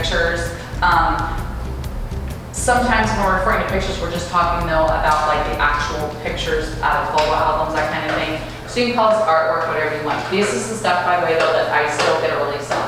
pictures. Sometimes when we're referring to pictures, we're just talking though about like the actual pictures out of photo albums, that kind of thing. So you can call this artwork, whatever you want. This is the stuff, by the way, though, that I still get a release on.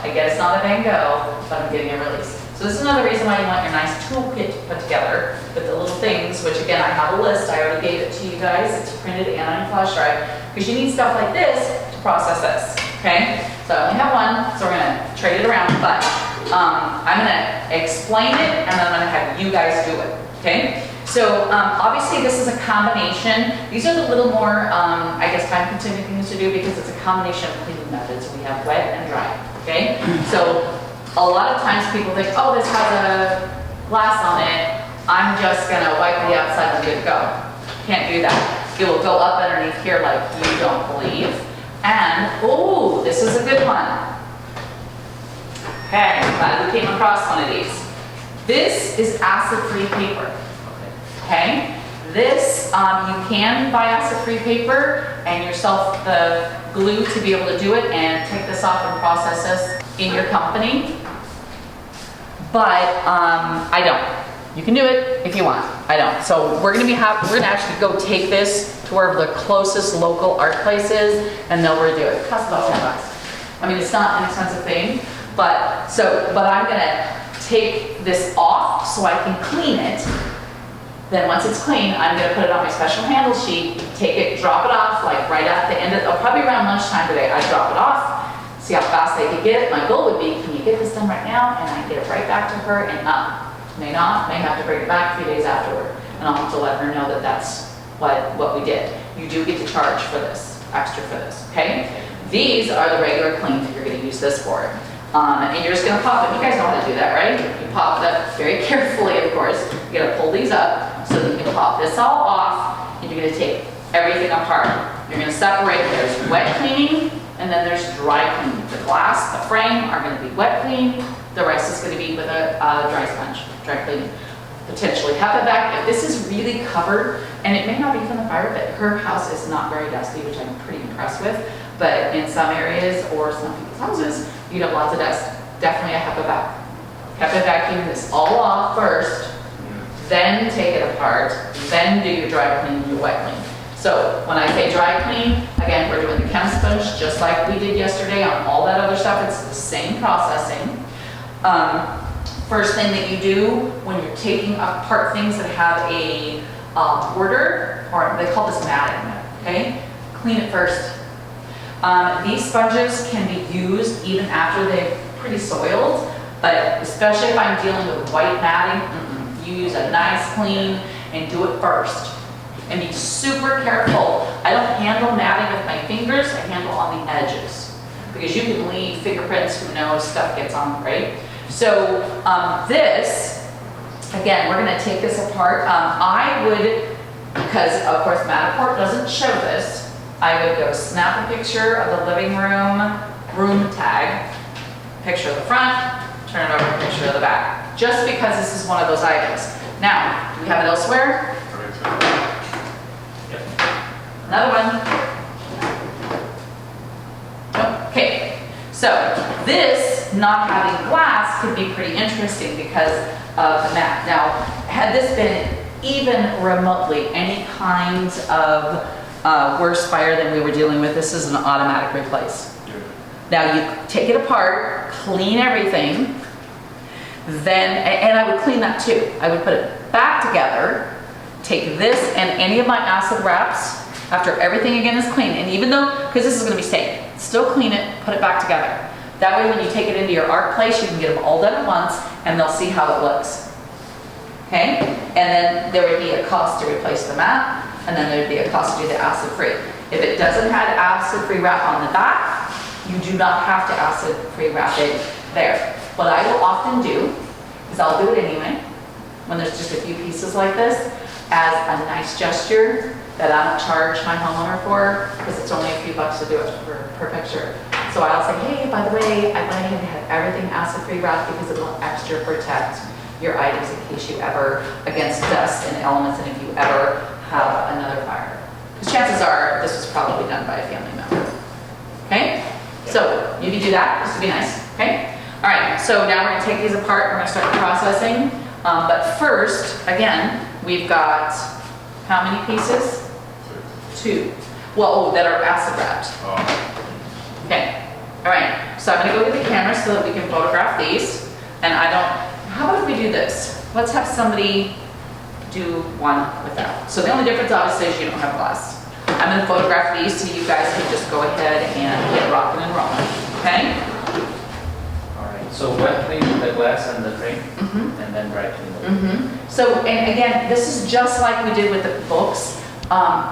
I get it's not a Van Gogh, but I'm getting a release. So this is another reason why you want your nice toolkit put together with the little things, which again, I have a list. I already gave it to you guys. It's printed and on flash drive because you need stuff like this to process this, okay? So I only have one, so we're gonna trade it around, but I'm gonna explain it and then I'm gonna have you guys do it, okay? So obviously this is a combination. These are the little more, I guess, time-consuming things to do because it's a combination of cleaning methods. We have wet and dry, okay? So a lot of times people think, oh, this has a glass on it. I'm just gonna wipe the outside and good to go. Can't do that. It will go up underneath here like you don't believe. And, oh, this is a good one. Okay, I'm glad we came across one of these. This is acid-free paper. Okay, this, you can buy acid-free paper and yourself the glue to be able to do it and take this off and process this in your company. But I don't. You can do it if you want. I don't. So we're gonna actually go take this to wherever the closest local art place is and they'll redo it. It costs about $10. I mean, it's not an expensive thing, but I'm gonna take this off so I can clean it. Then once it's clean, I'm gonna put it on my special handle sheet, take it, drop it off, like right at the end of, probably around lunchtime today, I drop it off, see how fast they can get it. My goal would be, can you get this done right now? And I get it right back to her and may not, may have to bring it back a few days afterward. And I'll have to let her know that that's what we did. You do get to charge for this, extra for this, okay? These are the regular cleans that you're gonna use this for. And you're just gonna pop it. You guys know how to do that, right? You pop it up very carefully, of course. You're gonna pull these up so that you can pop this all off and you're gonna take everything apart. You're gonna separate, there's wet cleaning and then there's dry cleaning. The glass, the frame are gonna be wet cleaning. The rest is gonna be with a dry sponge, dry cleaning. Potentially HEPA. If this is really covered, and it may not be from the fire pit, her house is not very dusty, which I'm pretty impressed with, but in some areas or some people's houses, you have lots of dust. Definitely a HEPA vac. HEPA vacuum this all off first, then take it apart, then do your dry clean and your wet clean. So when I say dry clean, again, we're doing the chem sponge just like we did yesterday on all that other stuff. It's the same processing. First thing that you do when you're taking apart things that have a border, or they call this matting, okay? Clean it first. These sponges can be used even after they're pretty soiled, but especially if I'm dealing with white matting, you use a nice clean and do it first. And be super careful. I don't handle matting with my fingers, I handle on the edges. Because you can leave fingerprints, who knows, stuff gets on, right? So this, again, we're gonna take this apart. I would, because of course Matterport doesn't show this, I would go snap a picture of the living room tag, picture of the front, turn it over, picture of the back. Just because this is one of those items. Now, do we have it elsewhere? Yep. Another one. Okay, so this not having glass could be pretty interesting because of the mat. Now, had this been even remotely any kind of worse fire than we were dealing with, this is an automatic replace. Now you take it apart, clean everything, then, and I would clean that too. I would put it back together, take this and any of my acid wraps, after everything again is clean, and even though, because this is gonna be stained, still clean it, put it back together. That way when you take it into your art place, you can get them all done at once and they'll see how it looks. Okay? And then there would be a cost to replace the mat, and then there'd be a cost to do the acid-free. If it doesn't have acid-free wrap on the back, you do not have to acid-free wrap it there. What I will often do is I'll do it anyway, when there's just a few pieces like this, as a nice gesture that I don't charge my homeowner for, because it's only a few bucks to do it per picture. So I'll say, hey, by the way, I went ahead and had everything acid-free wrapped because it will extra protect your items in case you ever, against dust and elements, and if you ever have another fire. Because chances are this was probably done by a family member. Okay? So you can do that, just to be nice, okay? All right, so now we're gonna take these apart, we're gonna start processing. But first, again, we've got how many pieces? 2. Well, that are acid wrapped. Okay, all right, so I'm gonna go get the camera so that we can photograph these. And how about if we do this? Let's have somebody do one without. So the only difference obviously is you don't have glass. I'm gonna photograph these so you guys can just go ahead and get rocking and rolling, okay? All right, so wet clean the glass and the frame, and then dry clean. So, and again, this is just like we did with the books.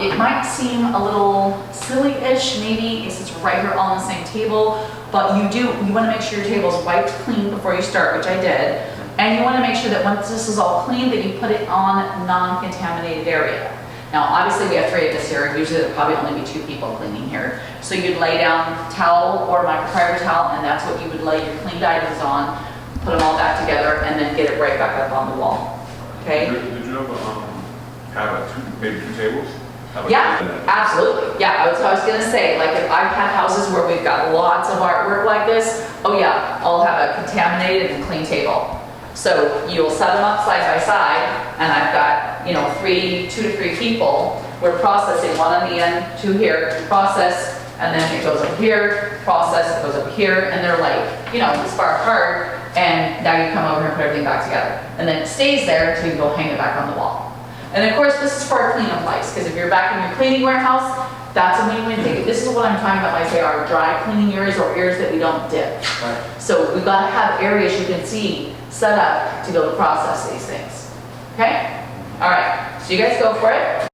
It might seem a little silly-ish, maybe, because it's right here all on the same table, but you want to make sure your table is wiped clean before you start, which I did. And you want to make sure that once this is all clean, that you put it on non-contaminated area. Now, obviously, we have 3 of us here. Usually, there'll probably only be 2 people cleaning here. So you'd lay down towel or microfiber towel, and that's what you would lay your cleaned items on, put them all back together, and then get it right back up on the wall. Okay? Did you ever have maybe 2 tables? Yeah, absolutely. Yeah, I was gonna say, like, if I've had houses where we've got lots of artwork like this, oh yeah, I'll have a contaminated and clean table. So you'll set them up side by side, and I've got, 2 to 3 people. We're processing, 1 on the end, 2 here, process, and then it goes up here, process, it goes up here, and they're like, this far apart, and now you come over here and put everything back together. And then it stays there until you go hang it back on the wall. And of course, this is for a cleanup place, because if you're back in your cleaning warehouse, that's a win-win thing. This is what I'm talking about when I say our dry cleaning areas or areas that we don't dip. Right. So we've got to have areas you can see set up to be able to process these things. Okay? All right, so you guys go for it.